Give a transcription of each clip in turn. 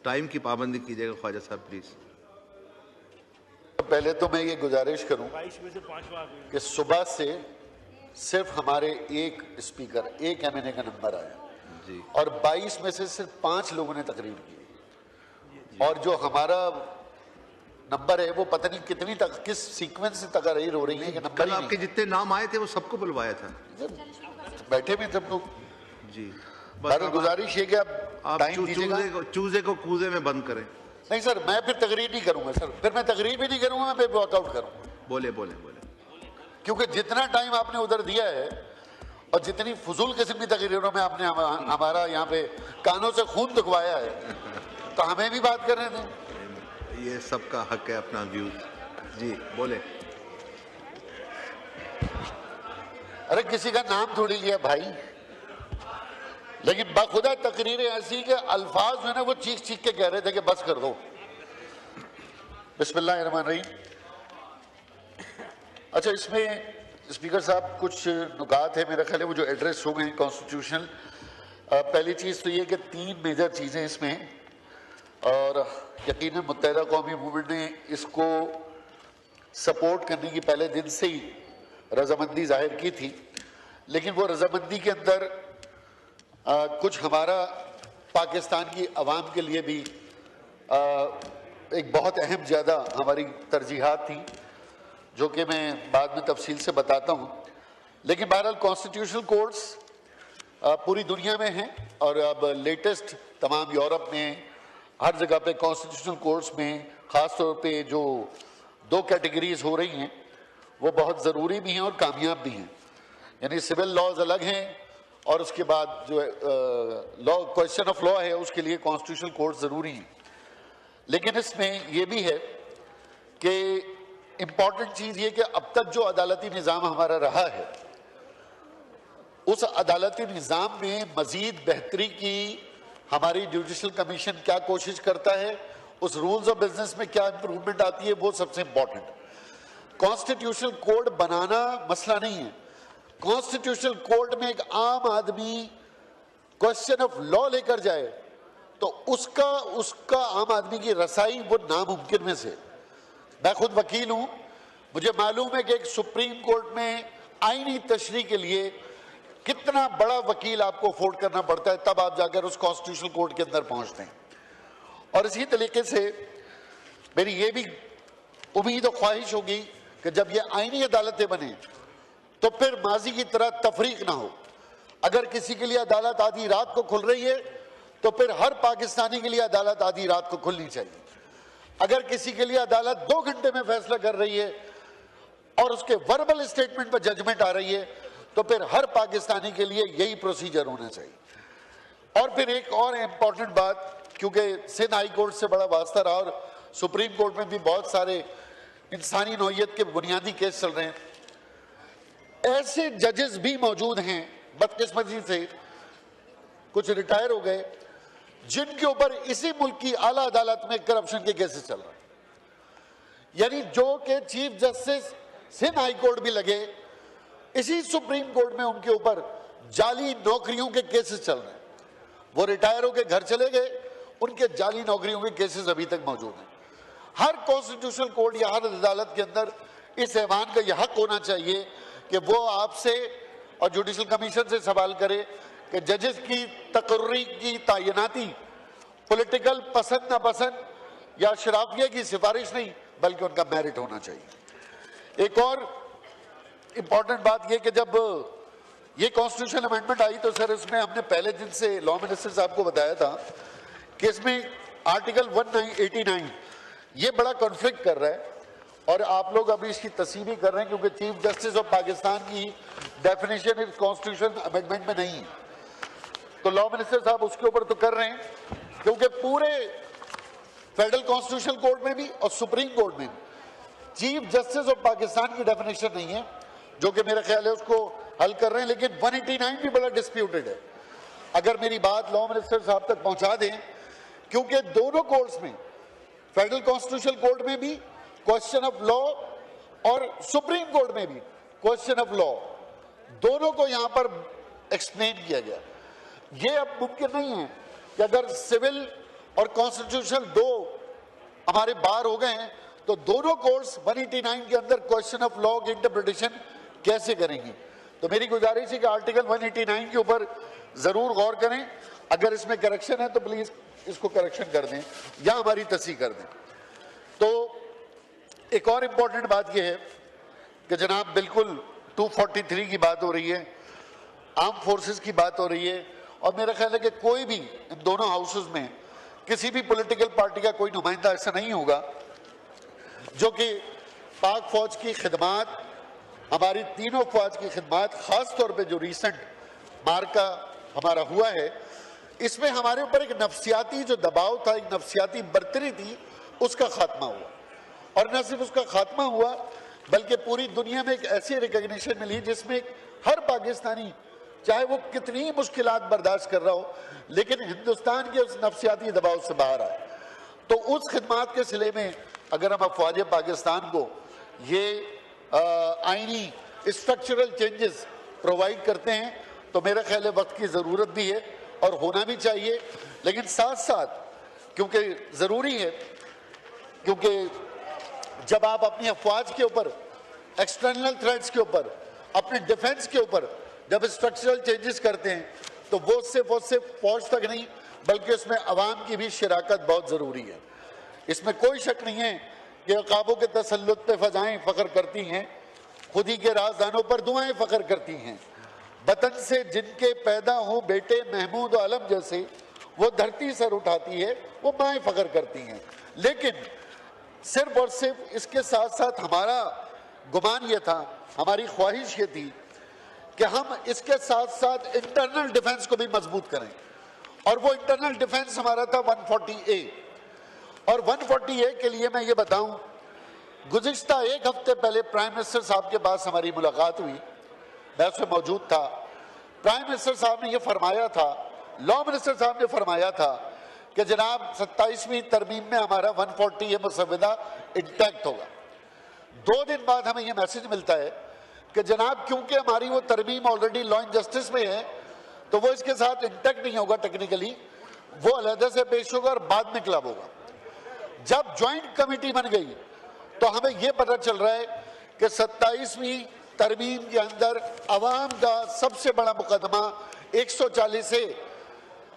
Time की पाबंदी कीजिएगा ख्वाजा साहब प्लीज। पहले तो मैं ये गुजारिश करूं 22 में से 5 बार कि सुबह से सिर्फ हमारे एक स्पीकर, एक एमएनए का नंबर आया जी और 22 में से सिर्फ 5 लोगों ने तकरीर की, और जो हमारा नंबर है वो पता नहीं कितनी तक किस सीक्वेंस से तकरीर हो रही है कि नंबर कल ही आपके जितने नाम आए थे वो सबको बुलवाया था नहीं। बैठे में सब लोग। जी। बस गुजारिश ये कि आप टाइम दीजिएगा। चूजे को कूजे में बंद करें। नहीं सर, मैं फिर तकरीर नहीं करूंगा सर, फिर मैं तकरीर भी नहीं करूंगा, मैं फिर वॉकआउट करूंगा। बोले बोले बोले। क्योंकि जितना टाइम आपने उधर दिया है और जितनी फजूल किस्म की तकरीरों में आपने हमारा यहाँ पे कानों से खून दुखवाया है, तो हमें भी बात करने दें। ये सबका हक है अपना व्यू। जी बोले। अरे किसी का नाम थोड़ी लिया भाई, लेकिन बाखुदा तकरीरें ऐसी कि अल्फाज जो है ना वो चीख चीख के कह रहे थे कि बस कर दो। बिस्मिल्लाहिर्रहमानिर्रहीम। अच्छा, इसमें स्पीकर साहब कुछ नुकात है, मेरा ख्याल है वो जो एड्रेस हो गए कॉन्स्टिट्यूशनल। पहली चीज़ तो ये कि 3 मेजर चीज़ें इसमें, और यकीनन मुत्तहिदा कौमी मूवमेंट ने इसको सपोर्ट करने की पहले दिन से ही रजामंदी जाहिर की थी, लेकिन वो रजामंदी के अंदर कुछ हमारा पाकिस्तान की आवाम के लिए भी एक बहुत अहम ज़्यादा हमारी तरजीहात थी, जो कि मैं बाद में तफसील से बताता हूँ। लेकिन बहरहाल कॉन्स्टिट्यूशनल कोर्ट्स पूरी दुनिया में हैं, और अब लेटेस्ट तमाम यूरोप में हर जगह पे कॉन्स्टिट्यूशनल कोर्ट्स में ख़ास तौर पे जो 2 कैटेगरीज हो रही हैं वो बहुत ज़रूरी भी हैं और कामयाब भी हैं। यानी सिविल लॉज अलग हैं और उसके बाद जो लॉ, क्वेश्चन ऑफ लॉ है, उसके लिए कॉन्स्टिट्यूशनल कोर्ट ज़रूरी हैं। लेकिन इसमें यह भी है कि इम्पॉर्टेंट चीज़ ये कि अब तक जो अदालती निज़ाम हमारा रहा है, उस अदालती निज़ाम में मज़ीद बेहतरी की हमारी जुडिशल कमीशन क्या कोशिश करता है, उस रूल्स ऑफ बिजनेस में क्या इंप्रूवमेंट आती है, वो सबसे इम्पॉर्टेंट। कॉन्स्टिट्यूशनल कोड बनाना मसला नहीं है। कॉन्स्टिट्यूशनल कोर्ट में एक आम आदमी क्वेश्चन ऑफ लॉ लेकर जाए तो उसका आम आदमी की रसाई वो नामुमकिन में से। मैं खुद वकील हूं, मुझे मालूम है कि एक सुप्रीम कोर्ट में आईनी तशरीह के लिए कितना बड़ा वकील आपको अफोर्ड करना पड़ता है, तब आप जाकर उस कॉन्स्टिट्यूशनल कोर्ट के अंदर पहुंचते हैं। और इसी तरीके से मेरी ये भी उम्मीद और ख्वाहिश होगी कि जब ये आईनी अदालतें बने तो फिर माजी की तरह तफरीक ना हो। अगर किसी के लिए अदालत आधी रात को खुल रही है तो फिर हर पाकिस्तानी के लिए अदालत आधी रात को खुलनी चाहिए। अगर किसी के लिए अदालत 2 घंटे में फैसला कर रही है और उसके वर्बल स्टेटमेंट पर जजमेंट आ रही है तो फिर हर पाकिस्तानी के लिए यही प्रोसीजर होना चाहिए। और फिर एक और इम्पॉर्टेंट बात, क्योंकि सिंध हाई कोर्ट से बड़ा वास्ता रहा और सुप्रीम कोर्ट में भी बहुत सारे इंसानी नौइयत के बुनियादी केस चल रहे हैं, ऐसे जजेस भी मौजूद हैं, बदकिस्मती से कुछ रिटायर हो गए, जिनके ऊपर इसी मुल्क की आला अदालत में करप्शन के केसेस चल रहे हैं। यानी जो कि chief justice Sindh high court भी लगे, इसी सुप्रीम कोर्ट में उनके ऊपर जाली नौकरियों के केसेस चल रहे हैं। वो रिटायर होकर घर चले गए, उनके जाली नौकरियों के केसेस अभी तक मौजूद हैं। हर कॉन्स्टिट्यूशनल कोर्ट या हर अदालत के अंदर इस ऐवान का यह हक होना चाहिए कि वो आपसे और जुडिशल कमीशन से सवाल करे कि जजेस की तकर्री की तैनाती पॉलिटिकल पसंद नापसंद या शराफिया की सिफारिश नहीं, बल्कि उनका मेरिट होना चाहिए। एक और इम्पॉर्टेंट बात यह कि जब ये कॉन्स्टिट्यूशन अमेंडमेंट आई तो सर इसमें हमने पहले दिन से लॉ मिनिस्टर साहब को बताया था कि इसमें आर्टिकल 189 ये बड़ा कॉन्फ्लिक्ट कर रहा है, और आप लोग अभी इसकी तस्वीर कर रहे हैं क्योंकि चीफ जस्टिस ऑफ पाकिस्तान की डेफिनेशन इस कॉन्स्टिट्यूशन अमेंडमेंट में नहीं है। तो लॉ मिनिस्टर साहब उसके ऊपर तो कर रहे हैं, क्योंकि पूरे फेडरल कॉन्स्टिट्यूशनल कोर्ट में भी और सुप्रीम कोर्ट में चीफ जस्टिस ऑफ पाकिस्तान की डेफिनेशन नहीं है, जो कि मेरा ख्याल है उसको हल कर रहे हैं। लेकिन 189 भी बड़ा डिस्प्यूटेड है। अगर मेरी बात लॉ मिनिस्टर साहब तक पहुंचा दें, क्योंकि दोनों कोर्ट्स में, फेडरल कॉन्स्टिट्यूशनल कोर्ट में भी क्वेश्चन ऑफ लॉ और सुप्रीम कोर्ट में भी क्वेश्चन ऑफ लॉ, दोनों को यहां पर एक्सप्लेन किया गया। ये अब मुमकिन नहीं है कि अगर सिविल और कॉन्स्टिट्यूशनल 2 हमारे बार हो गए हैं, तो दोनों कोर्ट्स 189 के अंदर क्वेश्चन ऑफ लॉ की इंटरप्रिटेशन कैसे करेंगी। तो मेरी गुजारिश है कि आर्टिकल 189 के ऊपर जरूर गौर करें, अगर इसमें करेक्शन है तो प्लीज इसको करेक्शन कर दें या हमारी तस्दीक कर दें। तो एक और इम्पॉर्टेंट बात यह है कि जनाब बिल्कुल 243 की बात हो रही है, आर्म फोर्सेस की बात हो रही है, और मेरा ख्याल है कि कोई भी इन दोनों हाउसेस में किसी भी पॉलिटिकल पार्टी का कोई नुमाइंदा ऐसा नहीं होगा जो कि पाक फौज की खिदमात, हमारी तीनों फौज की खिदमात, खास तौर पे जो रिसेंट मार्का हमारा हुआ है, इसमें हमारे ऊपर एक नफ्सियाती जो दबाव था, एक नफ्सियाती बर्तरी थी, उसका खात्मा हुआ। और न सिर्फ उसका खात्मा हुआ बल्कि पूरी दुनिया में एक ऐसी रिकग्निशन मिली जिसमें हर पाकिस्तानी, चाहे वो कितनी ही मुश्किलात बर्दाश्त कर रहा हो, लेकिन हिंदुस्तान के उस नफ्सियाती दबाव से बाहर आए। तो उस खिदमात के सिले में अगर हम अफवाज पाकिस्तान को ये आईनी स्ट्रक्चरल चेंजेस प्रोवाइड करते हैं तो मेरा ख्याल है वक्त की ज़रूरत भी है और होना भी चाहिए। लेकिन साथ साथ क्योंकि ज़रूरी है, क्योंकि जब आप अपनी अफवाज के ऊपर, एक्सटर्नल थ्रेट्स के ऊपर, अपने डिफेंस के ऊपर जब स्ट्रक्चरल चेंजेस करते हैं तो वो सिर्फ फौज तक नहीं बल्कि उसमें अवाम की भी शिराकत बहुत ज़रूरी है। इसमें कोई शक नहीं है कि अकाबों के तसल्लुत पे फ़ज़ाएँ फ़ख्र करती हैं, खुदी के राजदानों पर दुआएं फ़ख्र करती हैं, वतन से जिनके पैदा हों बेटे महमूद आलम जैसे, वो धरती सर उठाती है, वो माएँ फ़ख्र करती हैं। लेकिन सिर्फ और सिर्फ इसके साथ साथ हमारा गुमान ये था, हमारी ख्वाहिश ये थी कि हम इसके साथ साथ इंटरनल डिफेंस को भी मजबूत करें, और वो इंटरनल डिफेंस हमारा था 140A। और 140A के लिए मैं ये बताऊं, गुज़िश्ता एक हफ्ते पहले प्राइम मिनिस्टर साहब के पास हमारी मुलाकात हुई, मैं उसमें मौजूद था। प्राइम मिनिस्टर साहब ने ये फरमाया था, लॉ मिनिस्टर साहब ने फरमाया था कि जनाब 27वीं तरमीम में हमारा 140A मसवदा इंटैक्ट होगा। 2 दिन बाद हमें ये मैसेज मिलता है कि जनाब क्योंकि हमारी वो तरमीम ऑलरेडी लॉ एंड जस्टिस में है तो वो इसके साथ इंटैक्ट नहीं होगा, टेक्निकली वो अलहदा से पेश होगा और बाद में क्लब होगा। जब ज्वाइंट कमेटी बन गई तो हमें यह पता चल रहा है कि 27वीं तरमीम के अंदर अवाम का सबसे बड़ा मुकदमा 140 से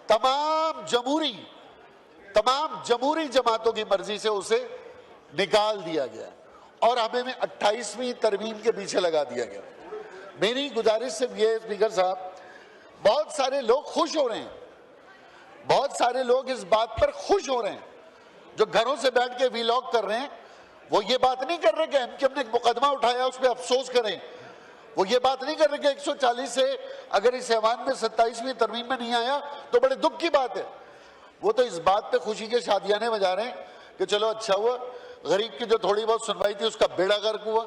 तमाम जमहूरी जमातों की मर्जी से उसे निकाल दिया गया और हमें 28वीं तरमीम के पीछे लगा दिया गया। मेरी गुजारिश सिर्फ ये स्पीकर साहब, बहुत सारे लोग खुश हो रहे हैं, बहुत सारे लोग इस बात पर खुश हो रहे हैं जो घरों से बैठ के वीलॉग कर रहे हैं। वो ये बात नहीं कर रहे कि एमकेएम ने एक मुकदमा उठाया उस पर अफसोस करें, वो ये बात नहीं कर रहे कि 140 से अगर इस ऐवान में 27वीं तरमीम में नहीं आया तो बड़े दुख की बात है। वो तो इस बात पे खुशी के शादियाने बजा रहे हैं कि चलो अच्छा हुआ, गरीब की जो थोड़ी बहुत सुनवाई थी उसका बेड़ा गर्क हुआ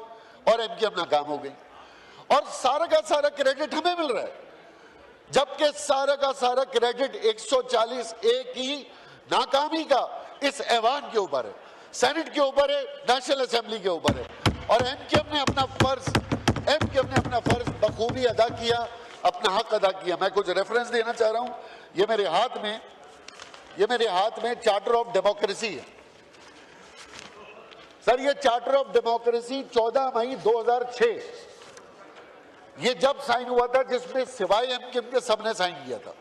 और एमकेएम नाकाम हो गई, और सारा का सारा क्रेडिट हमें मिल रहा है, जबकि सारा का सारा क्रेडिट 140A की नाकामी का इस ऐवान के ऊपर है, सेनेट के ऊपर है, नेशनल असेंबली के ऊपर है। और एमकेएम ने अपना फर्ज बखूबी अदा किया, अपना हक अदा किया। मैं कुछ रेफरेंस देना चाह रहा हूं, ये मेरे हाथ में चार्टर ऑफ डेमोक्रेसी है। सर ये चार्टर ऑफ डेमोक्रेसी 14 मई 2006 ये जब साइन हुआ था, जिसमें सिवाय एमकेएम के सबने साइन किया था,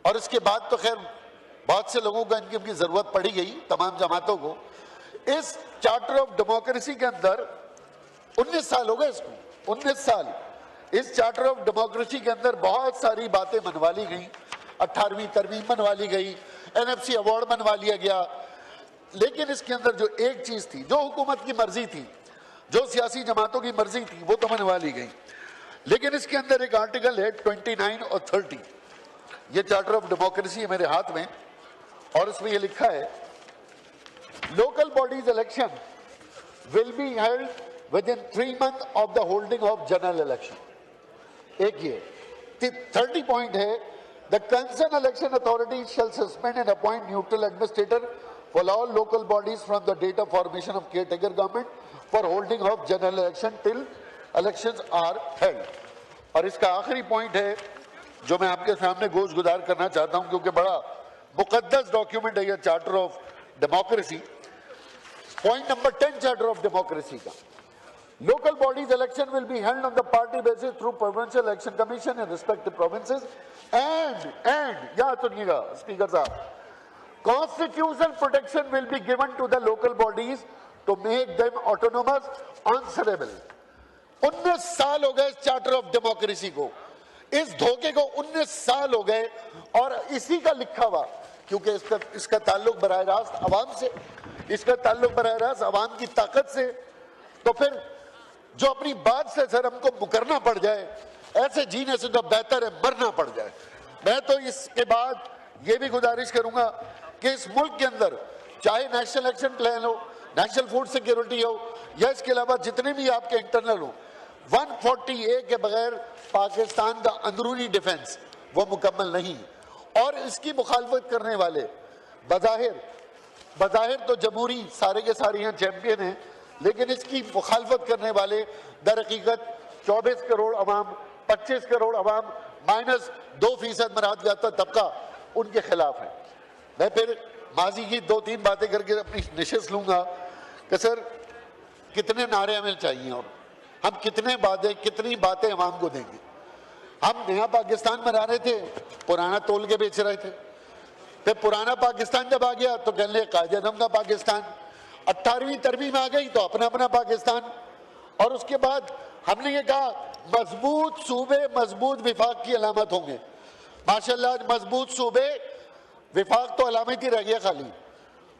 और इसके बाद तो खैर बहुत से लोगों को एमकेएम की जरूरत पड़ी गई, तमाम जमातों को। इस चार्टर ऑफ डेमोक्रेसी के अंदर 19 साल हो गए इसको, 19 साल इस चार्टर ऑफ डेमोक्रेसी के अंदर बहुत सारी बातें मनवा ली गई, 18वीं तरमीम मनवा ली गई, एनएफसी अवार्ड बनवा लिया गया। लेकिन इसके अंदर जो एक चीज थी, जो हुकूमत की मर्जी थी, जो सियासी जमातों की मर्जी थी, वो तो मनवा ली गई। लेकिन इसके अंदर एक आर्टिकल है 29 और 30, ये चार्टर ऑफ डेमोक्रेसी है मेरे हाथ में, और इसमें ये लिखा है local bodies election will be held within 3 months of the holding of general election. एक ये 30 पॉइंट है, the concern election authority shall suspend and appoint neutral administrator for all local bodies from the date of formation of caretaker government for holding of general election till elections are held. और इसका आखिरी point है जो मैं आपके सामने गोश गुजार करना चाहता हूं, क्योंकि बड़ा मुकद्दस डॉक्यूमेंट है ये charter of democracy. Point number 10 charter of democracy का, local bodies election will be held on the party basis through provincial election commission in respective provinces and याद सुनिएगा स्पीकर साहब, constitutional protection will be given to the local bodies to make them autonomous answerable। 19 साल हो गए इस charter of democracy को, इस धोखे को 19 साल हो गए, और इसी का लिखा हुआ, क्योंकि इसका ताल्लुक बराह रास्त अवाम से, इसका ताल्लुक बराह रास्त अवाम की ताकत से, तो फिर जो अपनी बात से सर हमको मुकरना पड़ जाए, ऐसे जीने से तो बेहतर है मरना पड़ जाए। मैं तो इसके बाद ये भी गुजारिश करूंगा कि इस मुल्क के अंदर चाहे नेशनल एक्शन प्लान हो, नेशनल फूड सिक्योरिटी हो, या इसके अलावा जितने भी आपके इंटरनल हो, 140A के बगैर पाकिस्तान का अंदरूनी डिफेंस वो मुकम्मल नहीं। और इसकी मुखालफत करने वाले बज़ाहिर तो जमहूरी सारे के सारे यहाँ चैंपियन हैं, लेकिन इसकी मुखालफत करने वाले दर हकीकत 24 करोड़ अवाम, 25 करोड़ अवाम माइनस 2% मराहत तबका उनके खिलाफ है। मैं फिर माजी की 2-3 बातें करके अपनी निशिस्त लूंगा कि सर कितने नारे हमें चाहिए और हम कितनी बातें अवाम को देंगे। हम नया पाकिस्तान बना रहे थे, पुराना तोल के बेच रहे थे, फिर पुराना पाकिस्तान जब आ गया तो कहने लगे कायदे आज़म का पाकिस्तान, 18वीं तरमीम आ गई तो अपना अपना पाकिस्तान, और उसके बाद हमने ये कहा मजबूत सूबे मजबूत विफाक की अलामत होंगे। माशाल्लाह आज मजबूत सूबे, विफाक तो अलामत ही रह गया खाली,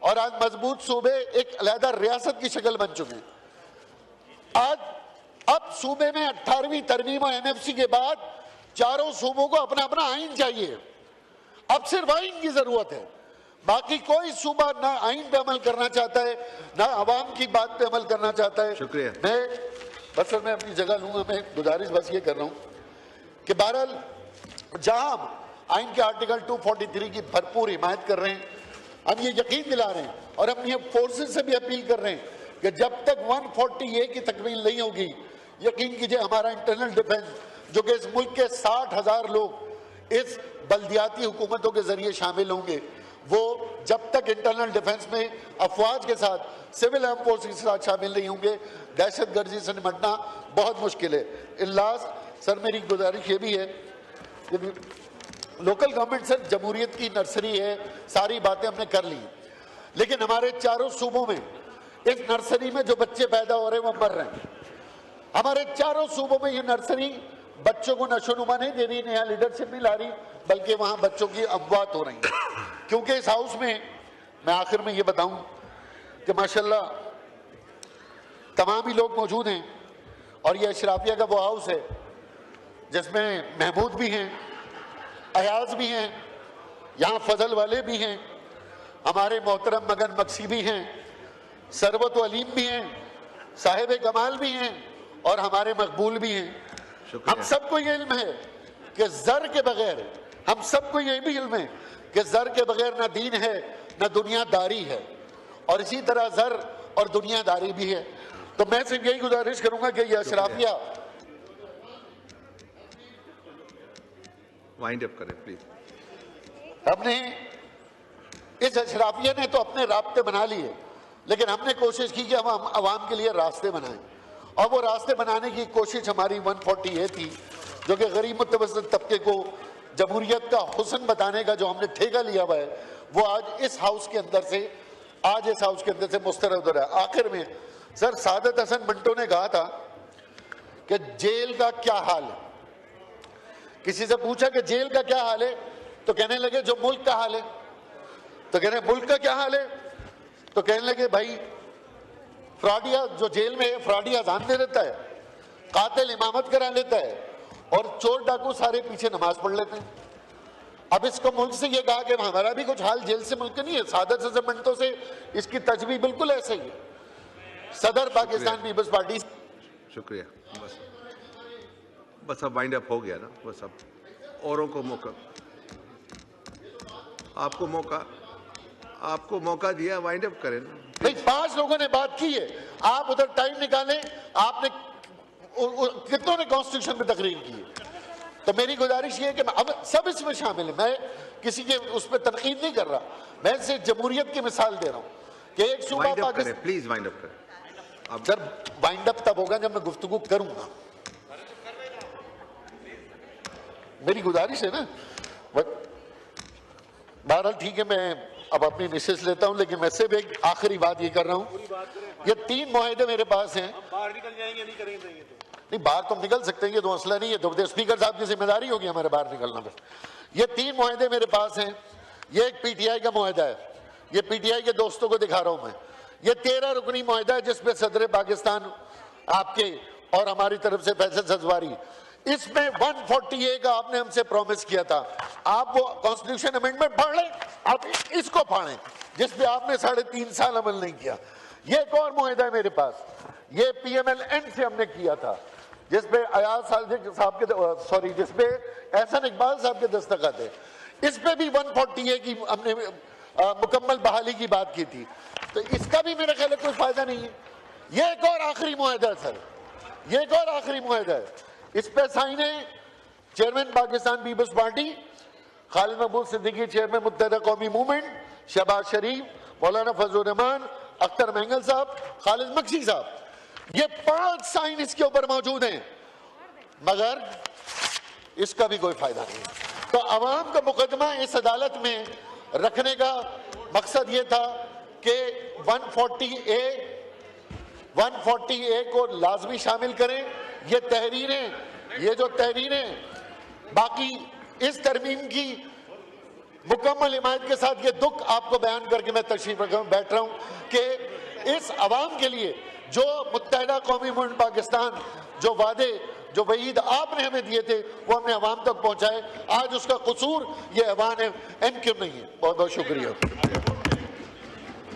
और आज मजबूत सूबे एक अलहदा रियासत की शक्ल बन चुके हैं। आज अब सूबे में 18वीं तरमीम और NFC के बाद चारों सूबों को अपना अपना आइन चाहिए। अब सिर्फ आइन की जरूरत है, बाकी कोई सूबा ना आइन पे अमल करना चाहता है, ना अवाम की बात पे अमल करना चाहता है। शुक्रिया। मैं अपनी जगह लूंगा। मैं गुजारिश बस ये कर रहा हूं कि बहरहाल जहां हम आइन के आर्टिकल 243 की भरपूर हिमायत कर रहे हैं, हम ये यकीन दिला रहे हैं और हम ये फोर्सेस से भी अपील कर रहे हैं कि जब तक 140A की तकमील नहीं होगी, यकीन कीजिए हमारा इंटरनल डिफेंस, जो कि इस मुल्क के 60,000 लोग इस बल्दियाती हुकूमतों के जरिए शामिल होंगे, वो जब तक इंटरनल डिफेंस में अफवाज के साथ, सिविल आर्म फोर्सेस के साथ शामिल नहीं होंगे, दहशत गर्दी से निपटना बहुत मुश्किल है। इल्लास सर मेरी गुजारिश ये भी है कि लोकल गवर्नमेंट सर जमहूरियत की नर्सरी है, सारी बातें हमने कर ली, लेकिन हमारे चारों सूबों में इस नर्सरी में जो बच्चे पैदा हो रहे हैं वो मर रहे हैं। हमारे चारों सूबों में ये नर्सरी बच्चों को नशोनुमा नहीं दे रही, नया लीडरशिप नहीं ला रही, बल्कि वहां बच्चों की अमवात हो रही है। क्योंकि इस हाउस में मैं आखिर में ये बताऊं कि माशाल्लाह तमाम ही लोग मौजूद हैं, और ये अशराफिया का वो हाउस है जिसमें महमूद भी हैं, अयाज भी हैं, यहाँ फजल वाले भी हैं, हमारे मोहतरम मगन मक्सी भी हैं, सरबत अलीम भी हैं, साहिब कमाल भी हैं, और हमारे मकबूल भी हैं। हम सबको ये इल्म है कि जर के बगैर, हम सबको ये भी इल्म है कि जर के बगैर ना दीन है ना दुनियादारी है, और इसी तरह जर और दुनियादारी भी है। तो मैं सिर्फ यही गुजारिश करूंगा कि ये अशराफिया वाइंड अप करें प्लीज। हमने इस अशराफिया ने तो अपने रास्ते बना लिए, लेकिन हमने कोशिश की कि हम आवाम के लिए रास्ते बनाएं, और वो रास्ते बनाने की कोशिश हमारी 140A थी, जो कि गरीब मुतवस्सित तबके को जमहूरियत का हुस्न बताने का जो हमने ठेका लिया हुआ है, वो आज इस हाउस के अंदर से मुस्तरद हो रहा है। आखिर में सर सादत हसन मंटो ने कहा था कि जेल का क्या हाल है। किसी से पूछा कि जेल का क्या हाल है, तो कहने लगे जो मुल्क का हाल है। तो कहने मुल्क का क्या हाल है, तो कहने लगे भाई फ्रॉडिया जो जेल में है, फ्रॉडिया अजान दे देता है, कातिल इमामत करा लेता है, और चोर डाकू सारे पीछे नमाज पढ़ लेते हैं। अब इसको मुल्क से ये कहा कि हमारा भी कुछ हाल जेल से मुल्क का नहीं है। सादत हसन मंटो से इसकी तजवीज़ बिल्कुल ऐसे ही है। सदर पाकिस्तान पीपल्स पार्टी। शुक्रिया। बस अब वाइंड अप हो गया ना, बस अब औरों को मौका, आपको मौका दिया, वाइंड अप करें। नहीं, 5 लोगों ने बात की है, आप उधर टाइम निकालें। आपने कितनों ने कॉन्स्टिट्यूशन में तकरीर की है, तो मेरी गुजारिश ये है कि अब सब इसमें शामिल है। किसी के उस पर तनकीद नहीं कर रहा, मैं सिर्फ जमहूरियत की मिसाल दे रहा हूँ कि एक सूबा वाइंड अप पाकिस्तान। करें, प्लीज वाइंड अप करें। सर वाइंड अप तब होगा जब मैं गुफ्तगू करूंगा, मेरी गुजारिश है ना। बहरहाल ठीक है, मैं अब अपनी निश्चित लेता हूं, लेकिन मैं सिर्फ एक आखिरी बात ये कर रहा हूं, ये 3 मुआहदे मेरे पास हैं। बाहर निकल जाएंगे, नहीं करेंगे नहीं, बाहर तो निकल सकते हैं, ये तो मसला नहीं है, तो स्पीकर साहब की जिम्मेदारी होगी हमारे बाहर निकलना। बस ये 3 मुआहदे मेरे पास हैं। ये एक पीटीआई का मुआहदा है, ये पीटीआई के दोस्तों को दिखा रहा हूं मैं। ये 13 रुकनी मुआहदा है जिसपे सदर पाकिस्तान आपके और हमारी तरफ से फैसल सजवारी, इसमें 140A का आपने हमसे प्रॉमिस किया था। आप वो कॉन्स्टिट्यूशन अमेंडमेंट पढ़ लें, आप इसको पढ़ें जिसपे आपने 3.5 साल अमल नहीं किया। ये एक और मुआहदा है मेरे पास, ये PMLN से हमने किया था, जिसपे अयाज साहब के सॉरी जिसपे एहसन इकबाल साहब के दस्तखत है। इस पे भी 140A की हमने मुकम्मल बहाली की बात की थी, तो इसका भी मेरे ख्याल कोई फायदा नहीं है। ये एक और आखिरी मुआहदा है सर, ये एक और आखिरी मुआहदा है। इस पे साइन है chairman Pakistan peoples party, Khalid Mahboob Siddiqui chairman मुत्तहदा कौमी मूवमेंट, शहबाज शरीफ, मौलाना फजलुर रहमान, अख्तर महंगल साहब, खालिद मक्सी साहब। ये 5 साइन इसके ऊपर मौजूद हैं, मगर इसका भी कोई फायदा नहीं। तो अवाम का मुकदमा इस अदालत में रखने का मकसद ये था कि 140A को लाजमी शामिल करें। ये तहरीरें, ये जो तहरीरें बाकी इस तरमीम की मुकम्मल हिमायत के साथ, ये दुख आपको बयान करके मैं तशरीफ बैठ रहा हूं कि इस अवाम के लिए जो मुत्तहदा कौमी मूवमेंट पाकिस्तान जो वादे जो वईद आपने हमें दिए थे वो हमने अवाम तक पहुंचाए। आज उसका कसूर ये ऐवान MQ नहीं है। बहुत बहुत शुक्रिया।